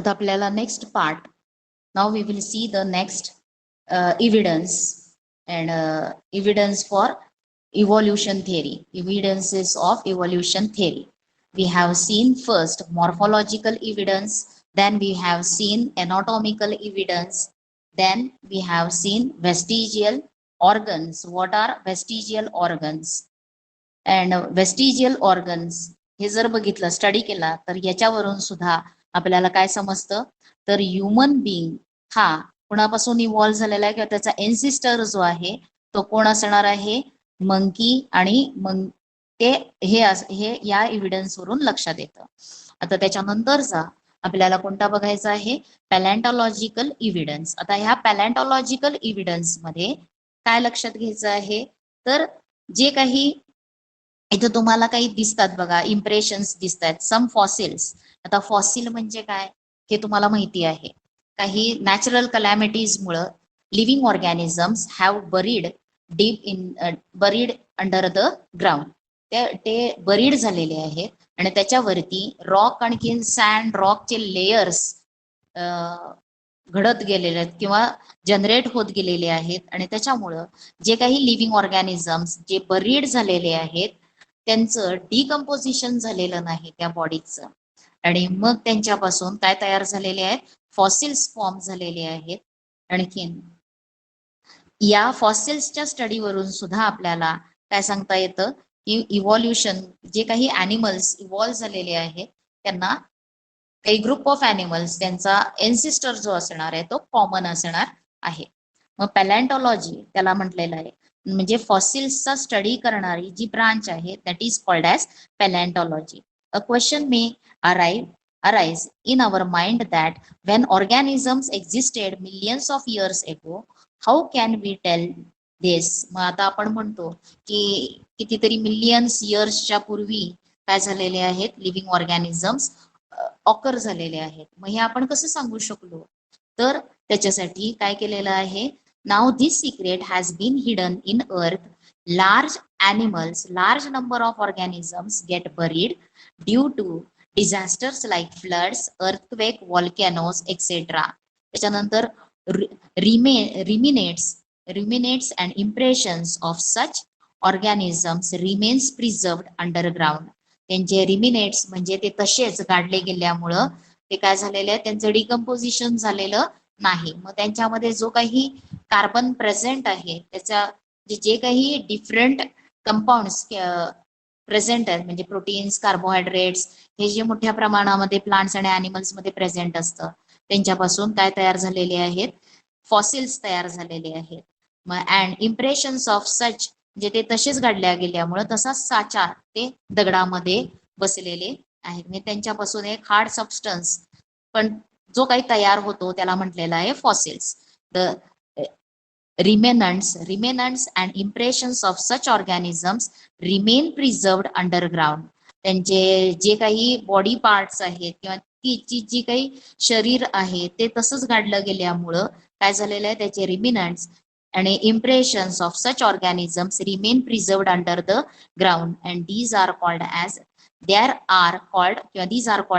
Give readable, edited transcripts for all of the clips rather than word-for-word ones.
आता आपल्याला next part. Now we will see the next evidence and evidence for evolution theory, evidences of evolution theory. We have seen first morphological evidence, then we have seen anatomical evidence, then we have seen vestigial organs. What are vestigial organs? And vestigial organs हे जर बघितलं, study केला, तर याच्यावरून सुद्धा आपल्याला काय समजतं, तर ह्युमन बीइंग हा कोणापासून इव्हॉल्व्ह झालेला आहे किंवा त्याचा एन्सिस्टर जो आहे तो कोण असणार आहे, मंकी. आणि मग ते हे या एव्हिडन्स वरून लक्षात येतं. आता त्याच्यानंतरचा आपल्याला कोणता बघायचा आहे, पॅलेंटॉलॉजिकल इव्हिडन्स. आता ह्या पॅलेंटॉलॉजिकल इव्हिडन्स मध्ये काय लक्षात घ्यायचं आहे, तर जे काही इथं तुम्हाला काही दिसतात बघा, इम्प्रेशन्स दिसतात, सम फॉसिल्स. आता फॉसिल म्हणजे काय हे तुम्हाला माहिती आहे. काही नॅचरल कलॅमिटीज मुळे living organisms have buried deep in buried under the ground. ते बरीड झालेले आहेत आणि त्याच्यावरती रॉक आणखीन सँड रॉकचे लेयर्स घडत गेलेले आहेत किंवा जनरेट होत गेलेले आहेत. आणि त्याच्यामुळं जे काही लिव्हिंग ऑर्गॅनिझम्स जे बरीड झालेले आहेत त्यांचं डिकम्पोजिशन झालेलं नाही त्या बॉडीचं, आणि मग त्यांच्यापासून काय तयार झालेले आहेत, फॉसिल्स फॉर्म झालेले आहेत. आणखीन या फॉसिल्सच्या स्टडीवरून सुद्धा आपल्याला काय सांगता येतं की इव्हॉल्युशन, जे काही ॲनिमल्स इव्हॉल्व्ह झालेले आहेत त्यांना काही ग्रुप ऑफ ॲनिमल्स त्यांचा एन्सिस्टर जो असणार आहे तो कॉमन असणार आहे. मग पॅलेंटॉलॉजी त्याला म्हटलेलं आहे, म्हणजे फॉसिल्सचा स्टडी करणारी जी ब्रांच आहे that is called as palaeontology. A question may arise in our mind that when organisms existed millions of years ago, how can we tell this? मग आता आपण म्हणतो की कितीतरी मिलियन्स इयर्सच्या पूर्वी काय झालेले आहेत, लिव्हिंग ऑर्गॅनिझम्स ऑकर झालेले आहेत. मग हे आपण कसं सांगू शकलो, तर त्याच्यासाठी काय केलेलं आहे, now this secret has been hidden in earth. large number of organisms get buried due to disasters like floods, earthquake, volcanoes, etc. त्याच्यानंतर ruminates and impressions of such organisms remains preserved underground. त्यांचे रिमिनेट्स म्हणजे ते तसेच गाडले गेल्यामुळं ते काय झालेले आहे, त्यांचं डिकम्पोजिशन झालेलं नाही. मग त्यांच्यामध्ये जो काही कार्बन प्रेझेंट आहे त्याचा जे काही डिफरंट कंपाऊंड्स प्रेझेंट आहेत, म्हणजे प्रोटीन्स, कार्बोहायड्रेट्स, हे जे मोठ्या प्रमाणामध्ये प्लांट्स आणि ॲनिमल्स मध्ये प्रेझेंट असतं त्यांच्यापासून काय तयार झालेले आहेत, फॉसिल्स तयार झालेले आहेत. मग अँड इम्प्रेशन्स ऑफ सच, म्हणजे ते तसेच गाडल्या गेल्यामुळे तसाच साचा ते दगडामध्ये बसलेले आहेत. म्हणजे त्यांच्यापासून एक हार्ड सबस्टन्स पण जो काही तयार होतो त्याला म्हटलेला आहे fossils. The remnants and impressions of such organisms remain preserved underground. त्यांचे जे काही बॉडी पार्ट्स आहेत किंवा तिची जी काही शरीर आहे ते तसंच गाडलं गेल्यामुळं काय झालेलं आहे, त्याचे रिमिनंट्स आणि impressions of such organisms remain preserved under the ground and these are called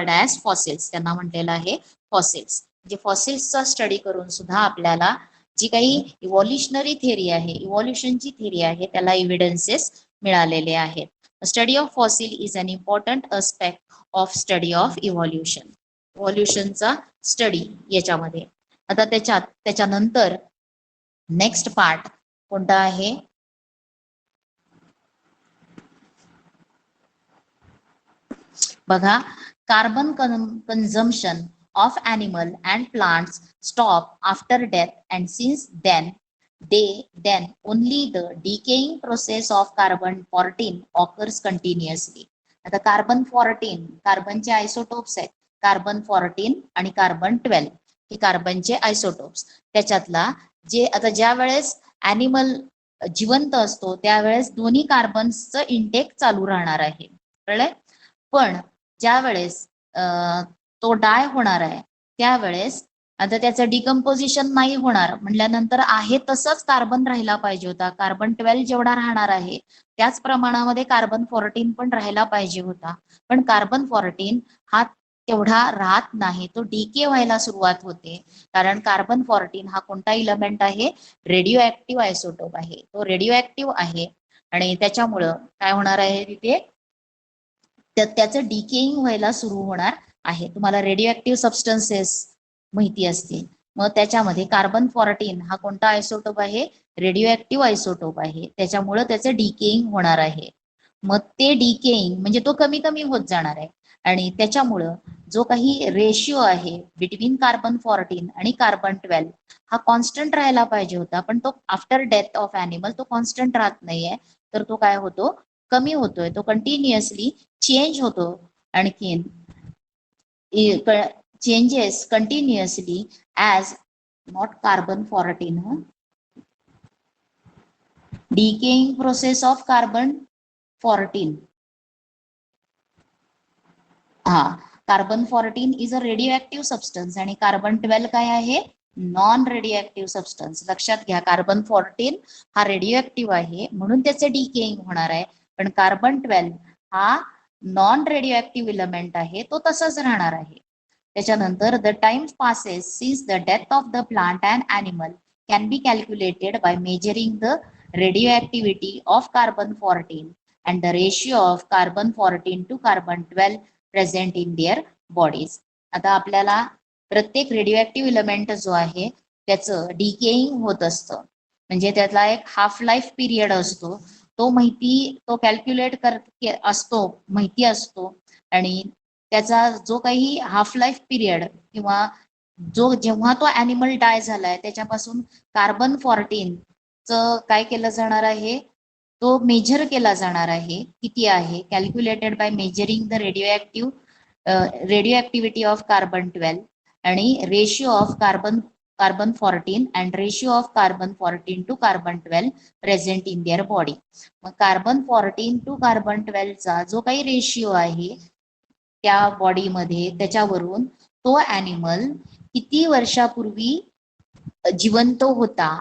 as fossils. त्यांना म्हटलेलं आहे फॉसिल्स. म्हणजे फॉसिल्सचा स्टडी करून सुद्धा आपल्याला जी काही इव्हॉल्युशनरी थिअरी आहे, इव्हॉल्युशनची थिअरी आहे, त्याला एव्हिडन्सेस मिळालेले आहेत. Study of fossil is an important aspect of study of evolution. इव्हॉल्युशनचा स्टडी याच्यामध्ये. आता त्याच्यानंतर नेक्स्ट पार्ट कोणता आहे, बघा, carbon consumption of animal and plants stop after death, and since then only the decaying process of carbon-14 occurs continuously. आता कार्बन-14 कार्बनचे isotopes आहेत, कार्बन-14 आणि कार्बन-12 हे कार्बनचे आयसोटोप्स. त्याच्यातला जे आता ज्या वेळेस ॲनिमल जिवंत असतो त्यावेळेस दोन्ही कार्बन्सचं इंटेक चालू राहणार आहे, कळलंय. पण ज्या वेळेस तो डाय होणार आहे त्यावेळेस आता त्याचं डिकम्पोजिशन नाही होणार म्हटल्यानंतर आहे तसंच कार्बन राहिला पाहिजे होता. कार्बन-12 जेवढा राहणार आहे त्याच प्रमाणामध्ये कार्बन-14 पण राहायला पाहिजे होता. पण कार्बन-14 हा तेवढा राहत नाही, तो डीके व्हायला सुरुवात होते. कारण कार्बन 14 हा कोणता इलेमेंट आहे, रेडिओ ऍक्टिव्ह आयसोटोप आहे, तो रेडिओ ऍक्टिव्ह आहे. आणि त्याच्यामुळं काय होणार आहे तिथे, त्याचं डिकेइंग व्हायला सुरू होणार आहे. तुम्हाला रेडिओ ऍक्टिव्ह सबस्टन्सेस माहिती असतील, मग त्याच्यामध्ये कार्बन 14 हा कोणता आयसोटोप आहे, रेडिओ ऍक्टिव्ह आयसोटोप आहे. त्याच्यामुळं त्याचं डिकेइंग होणार आहे. मग ते डिकेइंग म्हणजे तो कमी कमी होत जाणार आहे. आणि त्याच्यामुळं जो काही रेशिओ आहे बिटवीन कार्बन 14 आणि कार्बन 12 हा कॉन्स्टंट राहायला पाहिजे होता, पण तो आफ्टर डेथ ऑफ ॲनिमल तो कॉन्स्टंट राहत नाहीये. तर तो काय होतो, कमी होतोय, तो कंटिन्युअसली चेंज होतो. आणखीन changes continuously as not carbon 14, decaying process of carbon 14. हा, carbon 14 is a radio substance आणि कार्बन 12 काय आहे, नॉन रेडिओ सबस्टन्स. लक्षात घ्या, कार्बन 14 हा रेडिओ आहे म्हणून त्याचे डिकेइंग होणार आहे, पण कार्बन 12 हा नॉन रेडिओ इलेमेंट आहे, तो तसाच राहणार आहे. त्याच्यानंतर the time passes since the death of the plant and animal can be calculated by measuring the radio of carbon 14 and the ratio of carbon 14 to carbon 12 present in there bodies. आता आपल्याला प्रत्येक radio element जो आहे त्याचं decaying होत असतं, म्हणजे त्यातला एक हाफ लाईफ पिरियड असतो, तो कॅल्क्युलेट असतो, माहिती असतो. आणि त्याचा जो काही हाफ लाईफ पिरियड किंवा जेव्हा तो ॲनिमल डाय झालाय त्याच्यापासून कार्बन 14 च काय केलं जाणार आहे, तो मेजर केला जाणार आहे. किती आहे, calculated by measuring the radio of carbon 12 आणि ratio of carbon 14 and ratio of carbon 14 to carbon 12 present in their body. मग कार्बन 14 टू कार्बन 12 चा जो काही रेशिओ आहे त्या बॉडीमध्ये, त्याच्यावरून तो ॲनिमल किती वर्षापूर्वी जिवंत होता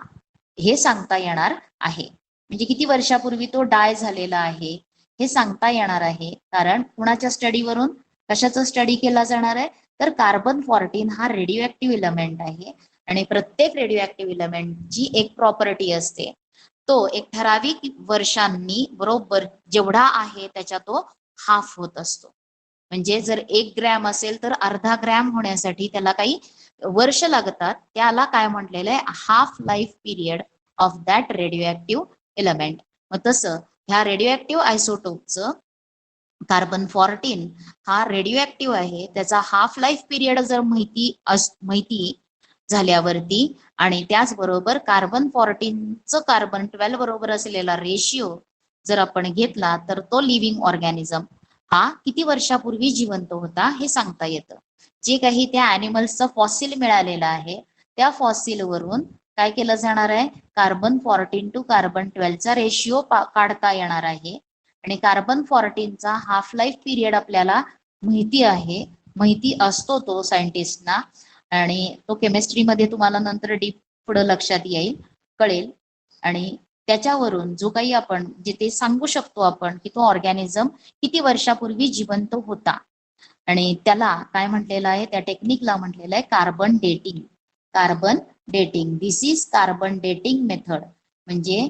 हे सांगता येणार आहे. म्हणजे किती वर्षापूर्वी तो डाय झालेला आहे हे सांगता येणार आहे. कारण कुणाच्या स्टडीवरून, कशाचा स्टडी केला जाणार आहे, तर कार्बन 14 हा रेडिओ इलेमेंट आहे. आणि प्रत्येक रेडिओ इलेमेंटची एक प्रॉपर्टी असते, तो एक ठराविक वर्षांनी बरोबर जेवढा आहे त्याच्या तो हाफ होत असतो. म्हणजे जर 1 ग्रॅम असेल तर अर्धा ग्रॅम होण्यासाठी त्याला काही वर्ष लागतात. त्याला काय म्हटलेलं आहे, half life period of that radio element. मग तसं ह्या रेडिओ आयसोटोपचं कार्बन 14 हा रेडिओ आहे, त्याचा हाफ लाईफ पिरियड जर माहिती झाल्यावरती आणि त्याचबरोबर कार्बन 14चं कार्बन 12 बरोबर असलेला रेशिओ जर आपण घेतला तर तो लिव्हिंग ऑर्गॅनिझम हा किती वर्षापूर्वी जिवंत होता हे सांगता येतं. जे काही त्या ॲनिमल्सचं फॉसिल मिळालेलं आहे त्या फॉसिल वरून काय केलं जाणार आहे, कार्बन 14 टू कार्बन 12 चा रेशिओ काढता येणार आहे. आणि कार्बन 14 चा हाफ लाईफ पिरियड आपल्याला माहिती असतो तो सायंटिस्टना. आणि तो केमिस्ट्रीमध्ये तुम्हाला नंतर डीप पुढे लक्षात कळेल. आणि त्याच्यावरून जो काही आपण ते सांगू शकतो आपण की तो ऑर्गॅनिझम किती वर्षापूर्वी जिवंत होता. आणि त्याला काय म्हटलेलं आहे, त्या टेक्निकला म्हटलेलं आहे carbon dating. Carbon dating, this is carbon dating method. म्हणजे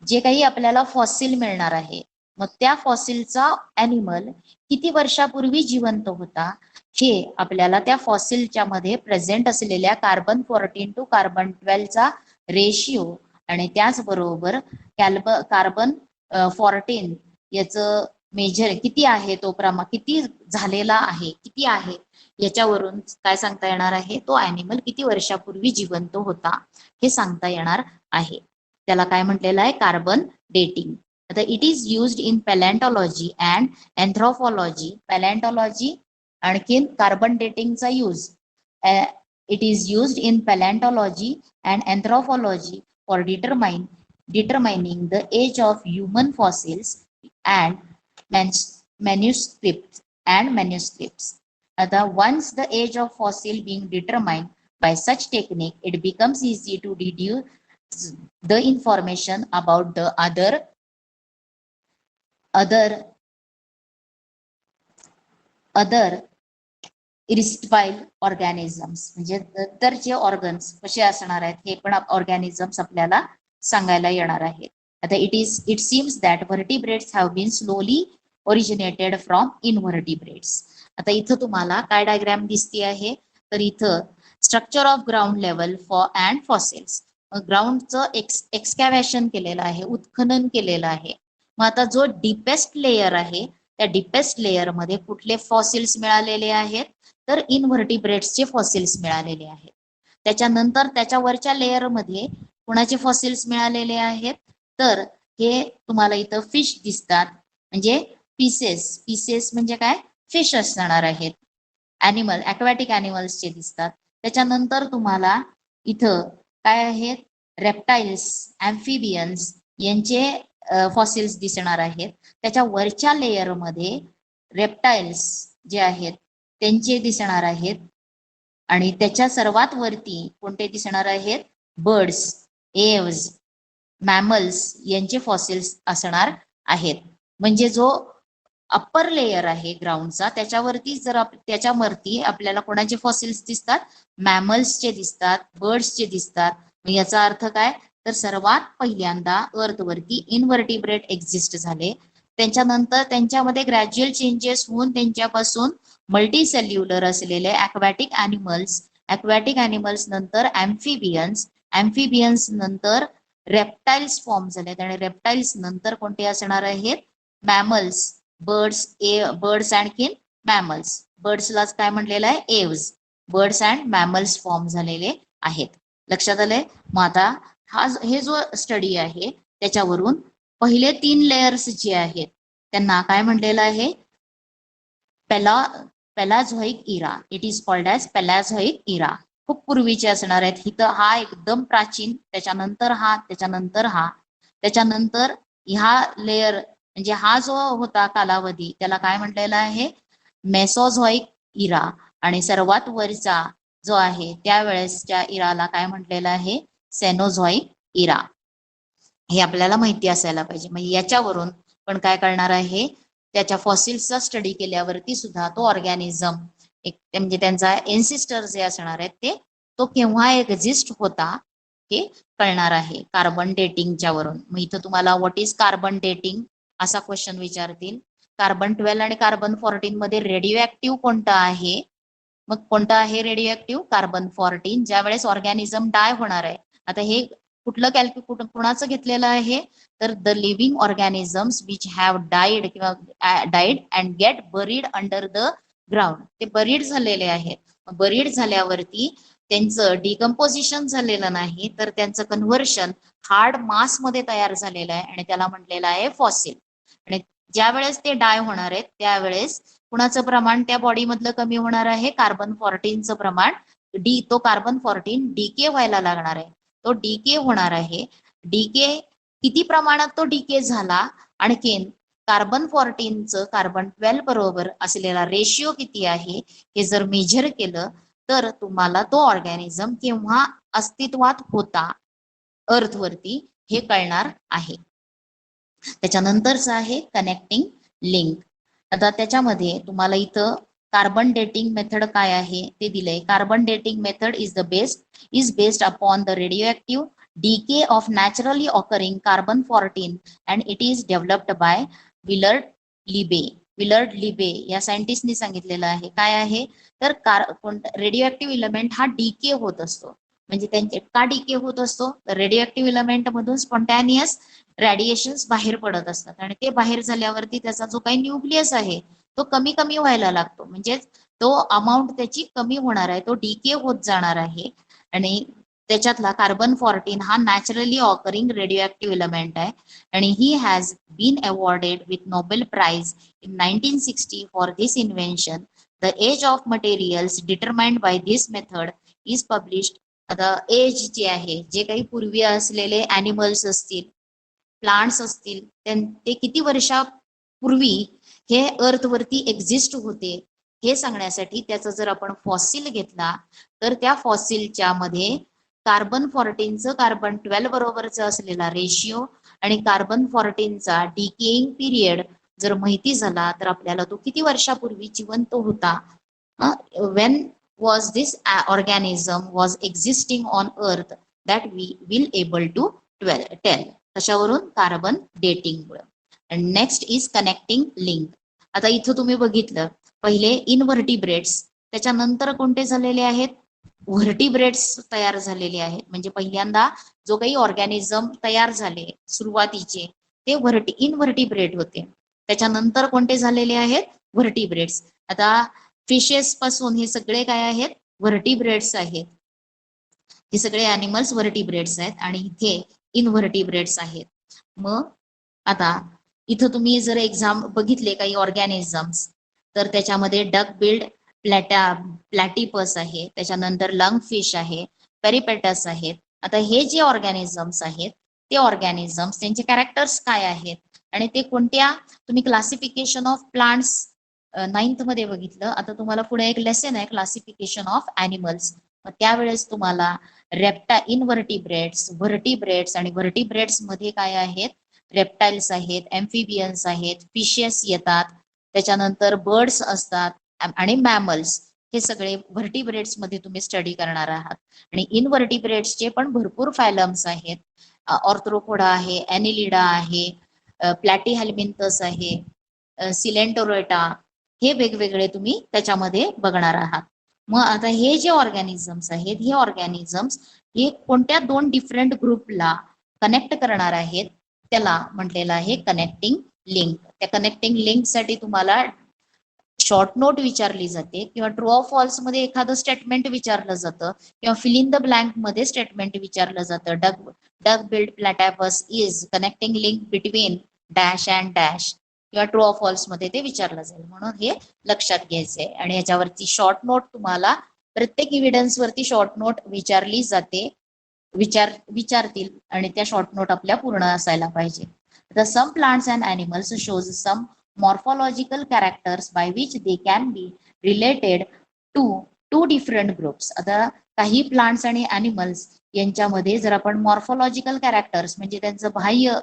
जे काही आपल्याला फॉसिल मिळणार आहे, मग त्या फॉसिलचा ॲनिमल किती वर्षापूर्वी जिवंत होता हे आपल्याला त्या फॉसिलच्या मध्ये प्रेझेंट असलेल्या कार्बन 14 टू कार्बन 12 चा रेशिओ आणि त्याचबरोबर कार्बन 14 याचं मेजर किती आहे, तो किती झालेला आहे, किती आहे, याच्यावरून काय सांगता येणार आहे, तो ॲनिमल किती वर्षापूर्वी जिवंत होता हे सांगता येणार आहे. त्याला काय म्हटलेलं आहे, कार्बन डेटिंग. आता it is used in palaeontology and anthropology. Palaeontology आणखीन कार्बन डेटिंगचा use. It is used in palaeontology and anthropology for determining the age of human fossils and manuscripts. Once the age of fossil being determined by such technique, it becomes easy to deduce the information about the other इरिस्टाईल organisms, म्हणजे तर जे organs कसे असणार आहेत हे पण organisms आपल्याला सांगायला येणार आहेत. आता it seems that vertebrates have been slowly originated from invertebrates. आता इथं तुम्हाला काय डायग्राम दिसते आहे, तर इथं structure of ground level for and fossils, ग्राउंडचं एक्सकॅव्हेशन केलेलं आहे, उत्खनन केलेलं आहे. मग आता जो डीपेस्ट लेयर आहे त्या डीपेस्ट लेयर मध्ये कुठले फॉसिल्स मिळालेले आहेत, तर इनव्हर्टिब्रेट्सचे फॉसिल्स मिळालेले आहेत. त्याच्यानंतर त्याच्यावरच्या लेयर मध्ये कुणाचे फॉसिल्स मिळालेले आहेत, तर हे तुम्हाला इथं फिश दिसतात, म्हणजे पीसेस म्हणजे काय, फिश असणार आहेत. ॲनिमल, ॲक्वॅटिक ॲनिमल्सचे दिसतात. त्याच्यानंतर तुम्हाला इथं काय आहेत, रेप्टाइल्स, ॲम्फिबियन्स यांचे फॉसिल्स दिसणार आहेत. त्याच्या वरच्या लेयर मध्ये रेप्टाइल्स जे आहेत त्यांचे दिसणार आहेत. आणि त्याच्या सर्वात वरती कोणते दिसणार आहेत, बर्ड्स, एव्स, मॅमल्स यांचे फॉसिल्स असणार आहेत. म्हणजे जो अप्पर लेयर आहे ग्राउंडचा त्याच्यावरती त्याच्यावरती आपल्याला कोणाचे फॉसिल्स दिसतात, मॅमल्सचे दिसतात, बर्ड्सचे दिसतात. याचा अर्थ काय, तर सर्वात पहिल्यांदा अर्थ वरती इनव्हर्टिब्रेट एक्झिस्ट झाले. त्याच्यानंतर त्यांच्यामध्ये ग्रॅज्युअल चेंजेस होऊन त्यांच्यापासून मल्टीसेल्युलर असलेले ॲक्वॅटिक ॲनिमल्स नंतर ॲम्फिबियन्स नंतर रेप्टाइल्स फॉर्म झाले. आणि रेप्टाइल्स नंतर कोणते असणार आहेत, मॅमल्स, बर्ड्स आणखीन मॅमल्स. बर्ड्सलाच काय म्हणलेलं आहे, Aves. Birds and mammals form झालेले आहेत. लक्षात आलंय. मग आता हे जो स्टडी आहे त्याच्यावरून पहिले 3 लेयर्स जे आहेत त्यांना काय म्हणलेलं आहे, पेलाझोइक इरा. इट इज कॉल्ड ॲज पेलाझोइक इरा. खूप पूर्वीचे असणार आहेत. इथं हा एकदम प्राचीन, त्याच्यानंतर त्याच्यानंतर ह्या लेयर, म्हणजे हा जो होता कालावधी त्याला काय म्हटलेला आहे, मेसोझोइक इरा. आणि सर्वात वरचा जो आहे त्यावेळेसच्या इराला काय म्हटलेलं आहे, सेनोझोइक इरा. हे आपल्याला माहिती असायला पाहिजे. म्हणजे याच्यावरून पण काय करणार आहे, त्याच्या फॉसिल्सचा स्टडी केल्यावरती सुद्धा तो ऑर्गॅनिझम म्हणजे त्यांचा एन्सिस्टर जे असणार आहेत ते तो केव्हा एक्झिस्ट होता हे कळणार आहे कार्बन डेटिंगच्या वरून. मग इथं तुम्हाला व्हॉट इज कार्बन डेटिंग असा क्वेश्चन विचारतील. कार्बन 12 आणि कार्बन 14 मध्ये रेडिओ ऍक्टिव्ह कोणता आहे, मग कोणता आहे रेडिओ ऍक्टिव्ह, कार्बन 14. ज्या वेळेस ऑर्गॅनिझम डाय होणार आहे, आता हे कुठलं कुणाचं घेतलेलं आहे, तर the living organisms which have died किंवा died and get buried under the ground. ते बरीड झालेले आहेत. बरीड झाल्यावरती त्यांचं डिकम्पोजिशन झालेलं नाही, तर त्यांचं कन्व्हर्शन हार्ड मास मध्ये तयार झालेलं आहे आणि त्याला म्हटलेलं आहे फॉसिल. आणि ज्या वेळेस ते डाय होणार आहेत त्यावेळेस कुणाचं प्रमाण त्या बॉडी मधलं कमी होणार आहे, कार्बन 14चं प्रमाण. तो कार्बन 14 डीके व्हायला लागणार आहे, तो डीके होणार आहे. डीके किती प्रमाणात तो डीके झाला, आणखीन कार्बन 14चं कार्बन 12 बरोबर असलेला रेशिओ किती आहे हे जर मेजर केलं तर तुम्हाला तो ऑर्गॅनिझम केव्हा अस्तित्वात होता अर्थवरती हे कळणार आहे. त्याच्यानंतरच आहे कनेक्टिंग लिंक. आता त्याच्यामध्ये तुम्हाला इथं कार्बन डेटिंग मेथड काय आहे ते दिलंय. Carbon dating method is based upon the radio decay of naturally occurring carbon 14 and it is developed by Willard लिबे या सायंटिस्टनी सांगितलेलं आहे. काय आहे तर रेडिओ ऍक्टिव्ह इलेमेंट हा डीके होत असतो. म्हणजे त्यांचे का डीके होत असतो, रेडिओ ऍक्टिव्ह इलेमेंट मधून स्पॉन्टॅनियस रेडिएशन्स बाहेर पडत असतात आणि ते बाहेर झाल्यावरती त्याचा जो काही न्यूक्लियस आहे तो कमी कमी व्हायला लागतो. म्हणजे तो अमाऊंट त्याची कमी होणार आहे, तो डीके होत जाणार आहे. आणि त्याच्यातला कार्बन 14 हा naturally occurring radioactive element आहे आणि he has been awarded with Nobel prize इन 1960 for this invention. The age of materials determined by this method is published. आता एज जे आहे, जे काही पूर्वी असलेले ॲनिमल्स असतील, प्लांट्स असतील, ते किती वर्षापूर्वी हे अर्थवरती एक्झिस्ट होते हे सांगण्यासाठी त्याचा जर आपण फॉसिल घेतला तर त्या फॉसिलच्या मध्ये कार्बन 14चं कार्बन 12 बरोबरचा असलेला रेशिओ आणि कार्बन 14चा डिकेइंग पिरियड जर माहिती झाला तर आपल्याला तो किती वर्षापूर्वी जिवंत होता when was this organism was existing on earth, that we will able to tell. कशावरून? कार्बन डेटिंग मुळे. आणि नेक्स्ट इज कनेक्टिंग लिंक. आता इथं तुम्ही बघितलं पहिले इनव्हर्टिब्रेट्स, त्याच्यानंतर कोणते झालेले आहेत? व्हर्टिब्रेट्स तयार झालेले आहेत. म्हणजे पहिल्यांदा जो काही ऑर्गॅनिझम तयार झाले सुरुवातीचे ते इनव्हर्टिब्रेट होते, त्याच्यानंतर कोणते झालेले आहेत? व्हर्टिब्रेट्स. आता फिशेस पासून हे सगळे काय आहेत? व्हर्टिब्रेट्स आहेत. हे सगळे अॅनिमल्स व्हर्टिब्रेट्स आहेत आणि इथे इनव्हर्टिब्रेट्स आहेत. मग आता इथं तुम्ही जर एक्झाम बघितले काही ऑर्गॅनिझम्स, तर त्याच्यामध्ये डक बिल्ड प्लॅटिपस आहे, त्याच्यानंतर लंग फिश आहे, पेरिपेटस आहेत. आता हे जे ऑर्गॅनिझम्स आहेत ते ऑर्गॅनिझम्स त्यांचे कॅरेक्टर्स काय आहेत आणि ते कोणत्या, तुम्ही क्लासिफिकेशन ऑफ प्लांट्स 9th मध्ये बघितलं. आता तुम्हाला पुढे एक लेसन आहे क्लासिफिकेशन ऑफ ॲनिमल्स. मग त्यावेळेस तुम्हाला इनव्हर्टिब्रेट्स, व्हर्टिब्रेट्स आणि व्हर्टिब्रेट्स मध्ये काय आहेत? रेप्टाइल्स आहेत, एम्फिबियन्स आहेत, फिशेस येतात, त्याच्यानंतर बर्ड्स असतात आणि मॅमल्स. हे सगळे व्हर्टिब्रेट्स मध्ये तुम्ही स्टडी करणार आहात. आणि इनव्हर्टिब्रेट्सचे पण भरपूर फायलम्स आहेत. ऑर्थ्रोपोडा आहे, ॲनिलिडा आहे, प्लॅटीहेल्मिंथस आहे, सिलेंटोरेटा, हे वेगवेगळे तुम्ही त्याच्यामध्ये बघणार आहात. मग आता हे जे ऑर्गॅनिझम्स आहेत, हे ऑर्गॅनिझम्स हे कोणत्या दोन डिफरंट ग्रुपला कनेक्ट करणार आहेत, त्याला म्हटलेलं आहे कनेक्टिंग लिंक. त्या कनेक्टिंग लिंक साठी तुम्हाला शॉर्ट नोट विचारली जाते किंवा ट्रू ऑर फॉल्स मध्ये एखादं स्टेटमेंट विचारलं जातं किंवा फिल इन द ब्लँक मध्ये स्टेटमेंट विचारलं जातं. Duck billed platypus is connecting link between dash and dash, किंवा ट्रू ऑर फॉल्स मध्ये ते विचारलं जाईल. म्हणून हे लक्षात घ्यायचंय. आणि याच्यावरती शॉर्ट नोट तुम्हाला प्रत्येक इव्हिडन्स वरती शॉर्ट नोट विचारली जाते, विचारतील आणि त्या शॉर्ट नोट आपल्या पूर्ण असायला पाहिजे. The some plants and animals shows some morphological characters by which they can be related to two different groups. आता काही प्लांट्स आणि अॅनिमल्स यांच्यामध्ये जर आपण मॉर्फोलॉजिकल कॅरेक्टर्स म्हणजे त्यांचं बाह्य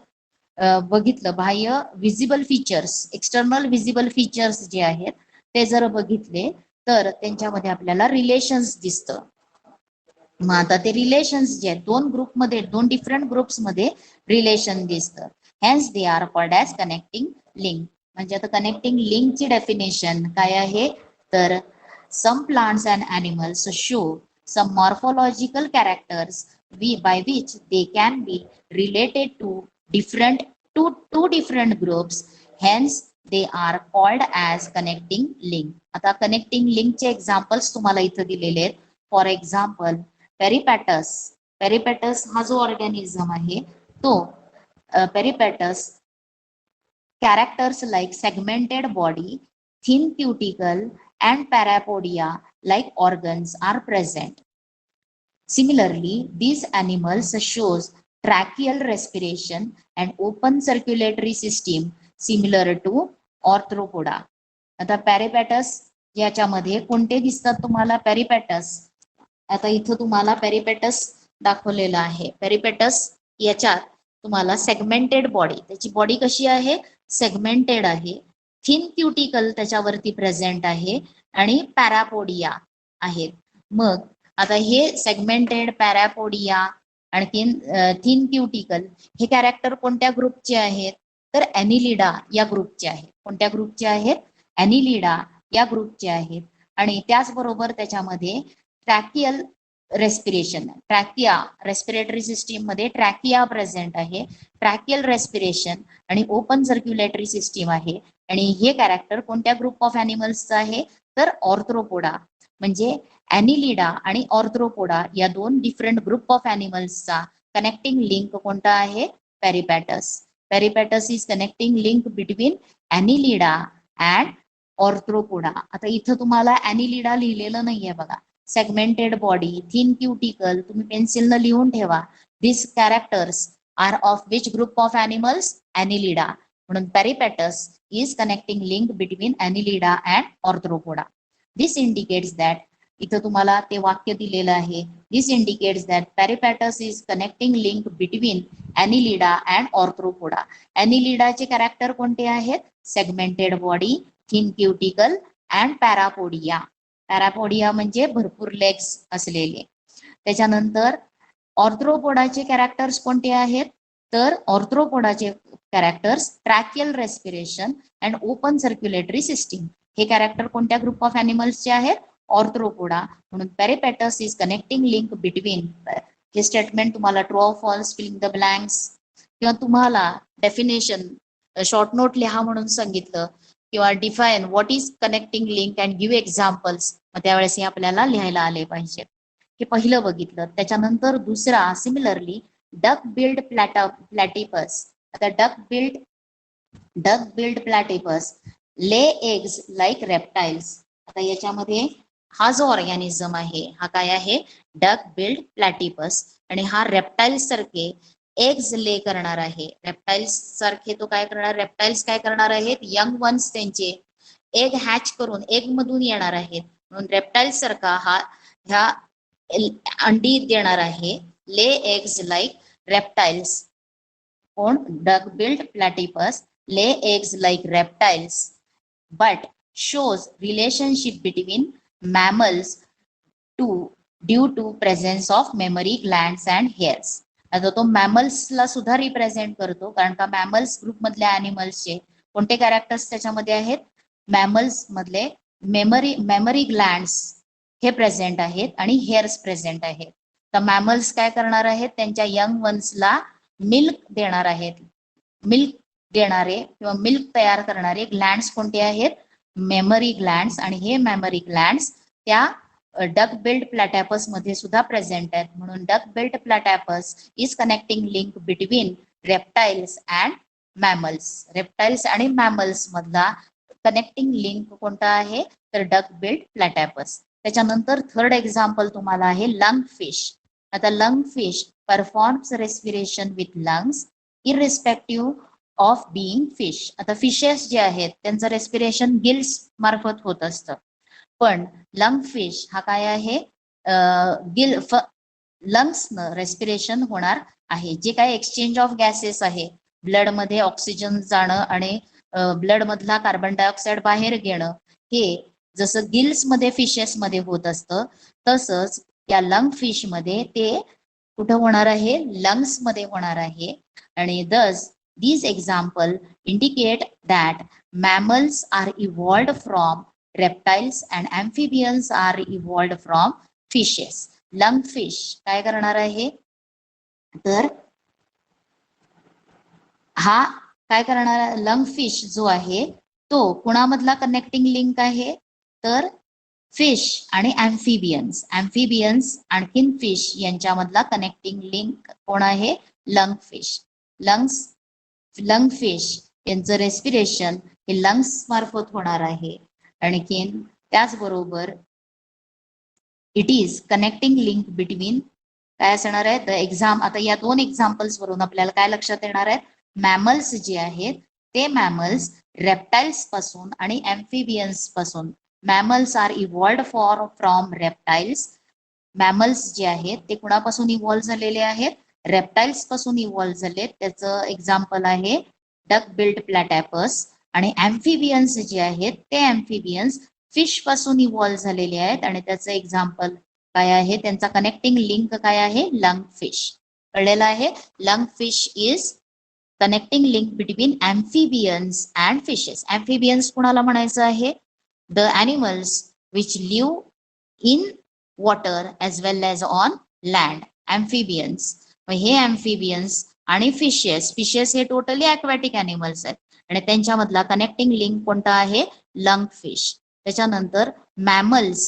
बघितलं, बाह्य visible features, external visible features जे आहेत ते जर बघितले तर त्यांच्यामध्ये आपल्याला रिलेशन्स दिसतं. मग आता ते रिलेशन्स जे आहेत दोन ग्रुपमध्ये, दोन डिफरंट ग्रुप्समध्ये रिलेशन दिसतं. Hence they are called as connecting link. म्हणजे आता कनेक्टिंग लिंकची डेफिनेशन काय आहे? तर some plants and animals show some morphological characters by which they can be related to two different groups, hence they are called as connecting link. आता connecting लिंकचे examples तुम्हाला इथं दिलेले आहेत. For example पेरिपॅटस. पेरिपॅटस हा जो ऑर्गॅनिझम आहे तो पेरिपॅटस characters like segmented body, thin cuticle and parapodia like organs are present. Similarly, these animals shows tracheal respiration and open circulatory system similar to arthropoda. आता पेरिपॅटस याच्यामध्ये कोणते दिसतात तुम्हाला? पेरिपॅटस. आता इथं तुम्हाला पेरिपॅटस दाखवलेला आहे. पेरिपॅटस याच्यात तुम्हाला सेगमेंटेड बॉडी, त्याची बॉडी कशी आहे? सेगमेंटेड आहे. थिन क्युटिकल त्याच्यावरती प्रेझेंट आहे आणि पॅरापोडिया आहेत. मग आता हे सेगमेंटेड, पॅरापोडिया आणि थिन क्युटिकल हे कॅरेक्टर कोणत्या ग्रुपचे आहेत? तर ॲनिलिडा या ग्रुपचे आहेत. कोणत्या ग्रुपचे आहेत? ॲनिलिडा या ग्रुपचे आहेत. आणि त्याचबरोबर त्याच्यामध्ये tracheal respiration, trachea respiratory system मध्ये ट्रॅकिया प्रेझेंट आहे, ट्रॅकियल रेस्पिरेशन आणि ओपन सर्क्युलेटरी सिस्टीम आहे. आणि हे कॅरेक्टर कोणत्या ग्रुप ऑफ ॲनिमल्सचं आहे? तर ऑर्थ्रोपोडा. म्हणजे ॲनिलिडा आणि ऑर्थ्रोपोडा या दोन डिफरंट ग्रुप ऑफ ॲनिमल्सचा कनेक्टिंग लिंक कोणता आहे? Peripatus. Peripatus is connecting link between Annelida and Arthropoda. आता इथं तुम्हाला ॲनिलिडा लिहिलेलं नाहीये बघा. सेगमेंटेड बॉडी, थिन क्युटिकल तुम्ही पेन्सिलनं लिहून ठेवा. This characters are of which group of animals? Annelida. म्हणून Peripatus is connecting link between Annelida and Arthropoda. This indicates that, इथं तुम्हाला ते वाक्य दिलेलं आहे. This indicates that Peripatus is connecting link between Annelida and Arthropoda. ॲनिलिडाचे character कोणते आहेत? Segmented body, thin cuticle and parapodia. Parapodia म्हणजे भरपूर लेग्स असलेले. त्याच्यानंतर ऑर्थ्रोपोडाचे कॅरेक्टर्स कोणते आहेत? तर ऑर्थ्रोपोडाचे characters tracheal respiration and open circulatory system. हे कॅरेक्टर कोणत्या ग्रुप ऑफ अॅनिमल्सचे आहेत? ऑर्थ्रोपोडा. म्हणून Peripatus is connecting link between. हे स्टेटमेंट तुम्हाला true or false, filling the blanks, किंवा तुम्हाला डेफिनेशन शॉर्ट नोट लिहा म्हणून सांगितलं, किंवा define what is connecting link and give examples, मग त्यावेळेस हे आपल्याला लिहायला आले पाहिजे. हे पहिलं बघितलं. त्याच्यानंतर दुसरा सिमिलरली डक बिल्ड प्लॅटिपस. आता duck billed platypus lay eggs like reptiles. आता याच्यामध्ये हा जो ऑर्गॅनिझम आहे हा काय आहे? Duck billed platypus. आणि हा रेप्टाइल्स सारखे एग्स ले करणार आहे. रेप्टाइल्स सारखे तो काय करणार? रेप्टाइल्स काय करणार आहेत? यंग वन्स त्यांचे एग हॅच करून एग मधून येणार आहेत. म्हणून रेप्टाइल्स सारखा हा ह्या अंडी देणार आहे. Lay eggs like reptiles. कोण? Duck billed platypus lay eggs like reptiles but shows relationship between mammals due to presence of mammary glands and hairs. आता तो मॅमल्सला सुद्धा रिप्रेझेंट करतो, कारण का मॅमल्स ग्रुप मधल्या अॅनिमल्सचे कोणते कॅरेक्टर्स त्याच्यामध्ये आहेत? मॅमल्स मधले मेमरी ग्लँड्स हे प्रेझेंट आहेत आणि हेअर्स प्रेझेंट आहेत. तर मॅमल्स काय करणार आहेत? त्यांच्या यंग वन्सला मिल्क देणार आहेत. मिल्क देणारे किंवा मिल्क तयार करणारे ग्लँड्स कोणते आहेत? Memory glands. आणि हे मेमरी ग्लँड्स त्या डक बिल्ड प्लॅटॅपस मध्ये सुद्धा प्रेझेंट आहेत. म्हणून duck billed platypus is connecting link between reptiles and mammals. Reptiles आणि मॅमल्स मधला कनेक्टिंग लिंक कोणता आहे? तर डक बिल्ड प्लॅटॅपस. त्याच्यानंतर थर्ड एक्झाम्पल तुम्हाला आहे लंग फिश. आता lung fish performs respiration with lungs irrespective of being fish. आता फिशेस जे आहेत त्यांचं रेस्पिरेशन गिल्स मार्फत होत असतं, पण लंग फिश हा काय आहे? लंग्सनं रेस्पिरेशन होणार आहे. जे काय एक्सचेंज ऑफ गॅसेस आहे, ब्लड मध्ये ऑक्सिजन जाणं आणि ब्लड मधला कार्बन डायऑक्साईड बाहेर घेणं, हे जसं गिल्स मध्ये फिशेस मध्ये होत असतं, तसंच या लंग फिश मध्ये ते कुठं होणार आहे? लंग्स मध्ये होणार आहे. आणि दस these example indicate that mammals are evolved from reptiles and amphibians are evolved from fishes. Lungfish काय करणार आहे? तर हा काय करणार? लंगफिश जो आहे तो कुणामधला कनेक्टिंग लिंक आहे? तर फिश आणि अँफिबियन्स आणखीन फिश यांच्यामधला कनेक्टिंग लिंक कोण आहे? लंगफिश. लंगफिश यांचं रेस्पिरेशन हे लंग्स मार्फत होणार आहे. आणखीन त्याचबरोबर it is connecting link between काय असणार आहे? The exam. आता या दोन एक्झाम्पल्स वरून आपल्याला काय लक्षात येणार आहे? मॅमल्स जे आहेत ते मॅमल्स रेप्टाइल्स पासून आणि अँफिबियन्स पासून. Mammals are evolved from reptiles. Mammals जे आहेत ते कुणापासून इव्हॉल्व झालेले आहेत? रेप्टाइल्स पासून इव्हॉल्व झाले. त्याचं एक्झाम्पल आहे डक बिल्ड प्लॅटॅपस. आणि अँफिबियन्स जे आहेत ते अँफिबियन्स फिश पासून इव्हॉल्व झालेले आहेत आणि त्याचं एक्झाम्पल काय आहे? त्यांचा कनेक्टिंग लिंक काय आहे? Lung fish. कळलेलं आहे? Lung fish is connecting link between अँफिबियन्स and fishes. अँफिबियन्स कुणाला म्हणायचं आहे? The animals which live in water as well as on land. अँफिबियन्स. हे अँफिबियन्स आणि फिशेस हे टोटली ॲक्वॅटिक ॲनिमल्स आहेत आणि त्यांच्यामधला कनेक्टिंग लिंक कोणता आहे? Lung fish. त्याच्यानंतर मॅमल्स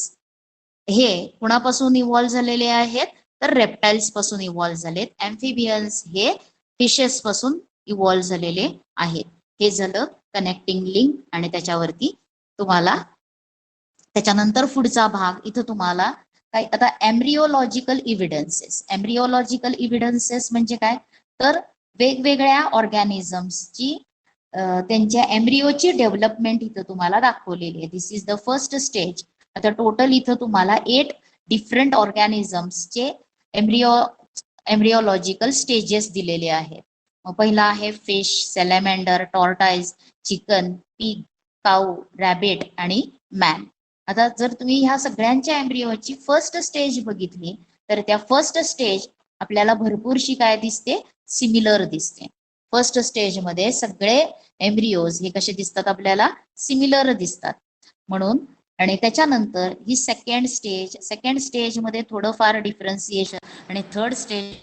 हे कुणापासून इव्हॉल्व झालेले आहेत? तर रेप्टाइल्स पासून इव्हॉल्व झालेत. अँफिबियन्स हे फिशेस पासून इव्हॉल्व झालेले आहेत. हे झालं कनेक्टिंग लिंक आणि त्याच्यावरती तुम्हाला त्याच्यानंतर पुढचा भाग इथं तुम्हाला काय? आता एम्ब्रिओलॉजिकल इव्हिडन्सेस. एम्ब्रिओलॉजिकल इव्हिडन्सेस म्हणजे काय? तर वेगवेगळ्या ऑर्गॅनिझम्सची त्यांच्या एम्ब्रिओची डेव्हलपमेंट इथं तुम्हाला दाखवलेली आहे. दिस इज द फर्स्ट स्टेज. आता टोटल इथं तुम्हाला 8 डिफरंट ऑर्गॅनिझम्सचे एम्ब्रिओलॉजिकल स्टेजेस दिलेले आहेत. मग पहिला आहे फिश, सॅलॅमेंडर, टॉर्टाइज, चिकन, पिग, काऊ, रॅबिट आणि मॅन. आता जर तुम्ही ह्या सगळ्यांच्या एम्ब्रिओची फर्स्ट स्टेज बघितली तर त्या फर्स्ट स्टेज आपल्याला भरपूरशी काय दिसते, सिमिलर दिसते. फर्स्ट स्टेज मध्ये सगळे एम्ब्रिओज हे कसे दिसतात आपल्याला, सिमिलर दिसतात. म्हणून आणि त्याच्यानंतर ही सेकंड स्टेज मध्ये थोडंफार डिफरन्सिएशन आणि third stage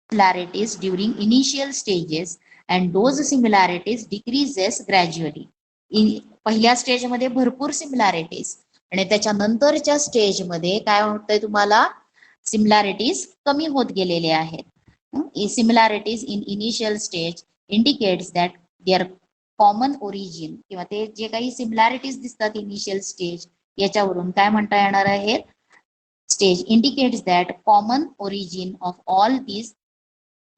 similarities during initial stages and those similarities decreases gradually. पहिल्या स्टेज मध्ये भरपूर सिमिलॅरिटीज आणि त्याच्यानंतरच्या स्टेज मध्ये काय होतंय, तुम्हाला सिमिलॅरिटीज कमी होत गेलेल्या आहेत. Similarities in initial stage indicates that their common origin, किंवा ते जे काही सिमिलॅरिटीज दिसतात इनिशियल स्टेज याच्यावरून काय म्हणता येणार आहे, stage indicates that common origin of all these,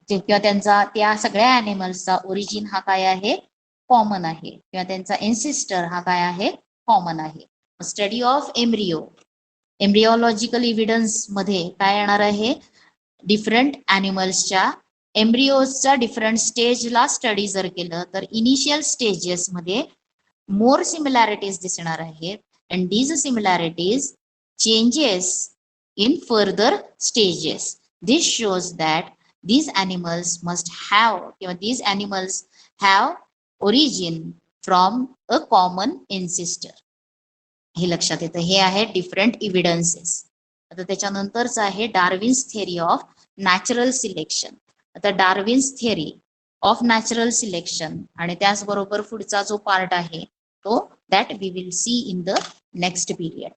किंवा त्यांचा त्या सगळ्या अॅनिमल्सचा ओरिजिन हा काय आहे, कॉमन आहे, किंवा त्यांचा एन्सिस्टर हा काय आहे, कॉमन आहे. स्टडी ऑफ एम्ब्रिओलॉजिकल इव्हिडन्स मध्ये काय येणार आहे, डिफरंट अॅनिमल्सच्या एम्ब्रिओजच्या डिफरंट स्टेजला स्टडी जर केलं तर इनिशियल स्टेजेस मध्ये मोर सिमिलॅरिटीज दिसणार आहेत and these similarities changes in further stages. This shows that these animals have origin from a common ancestor. हे लक्षात येतं. हे आहे डिफरंट इव्हिडन्सेस. आता त्याच्यानंतरच आहे Darwin's theory of natural selection. आता Darwin's theory of natural selection आणि त्याचबरोबर पुढचा जो पार्ट आहे तो that we will see in the next period.